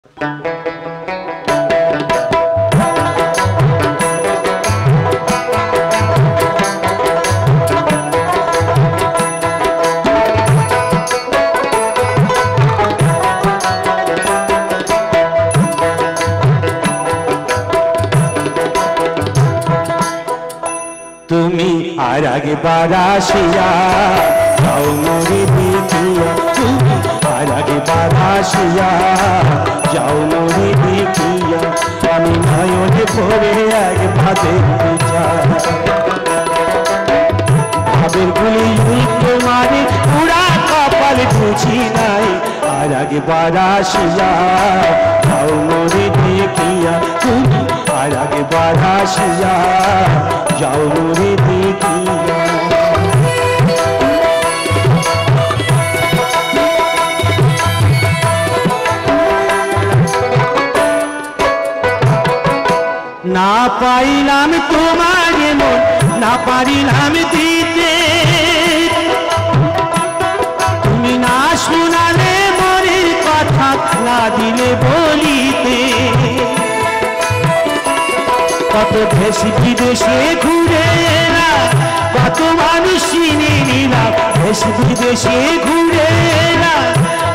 তুমি আর একবার আসিয়া যাও মোরে দেখিয়া, তুমি আর একবার আসিয়া যাও মোরে দেখিয়া, আমি নয়নে ভরে একবার দেখতে চাই। ভাবের গুলি তোমারে পুরা কপাল বুঝি নাই, আর একবার আসিয়া যাও মোরে দেখিয়া, তুমি আর একবার আসিয়া যাও মোরে দেখিয়া। না পাইলাম তোমার মন, না পারিলাম দিতে, তুমি না শোনালে মনের কথা, না দিলে বলিতে। কত দেশ বিদেশে ঘুরে এলাম, কত মানুষ চিনে নিলাম, দেশ বিদেশে ঘুরে এলাম,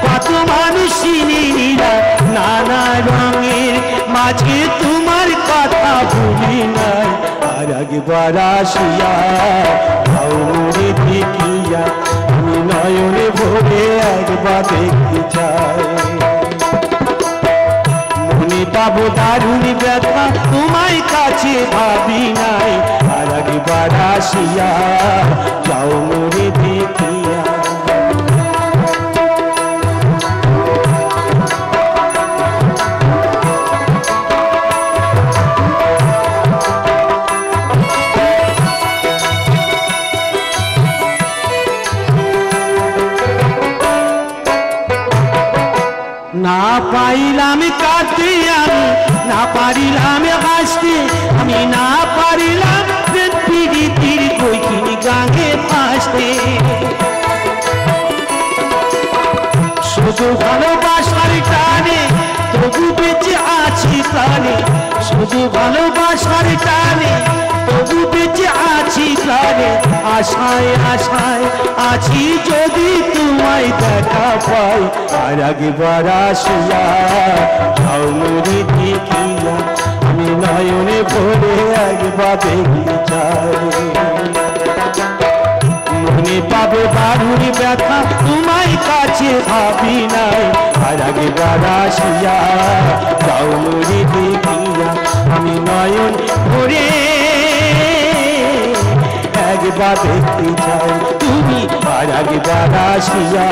কত মানুষ চিনে নিলাম, নানা রঙের মাঝে তোমার কথা ভুলি নাই। আর একবার আসিয়া যাও মোরে দেখিয়া, আমি নয়নে ভরে একবার দেখতে চাই। মনে পাবো দারুণ ব্যথা, তোমায় কাছে ভাবি নাই, আর একবার আসিয়া যাও মোরে দেখিয়া। না পাইলাম কাঁদতে আমি, না পারিলাম হাসতে, আমি না পারিলাম প্রীতির বইখিনি গাঙে ফাঁসতে। শুধু ভালোবাসার টানে তবু বেঁচে আছি প্রাণে, শুধু ভালোবাসার টানে তবু বেঁচে আছি প্রাণে। আশায় আশায় আছি যদি তোমায় দেখা পাই, আর একবার আসিয়া যাও মোরে দেখিয়া, আমি নয়নে ভরে একবার দেখতে চাই। মনে পাবো দারুণ ব্যথা, তোমায় কাছে ভাবি নাই, আর একবার আসিয়া যাও মোরে দেখিয়া, আমি নয়ন ভরে একবার দেখতে চাই। তুমি আর একবার আসিয়া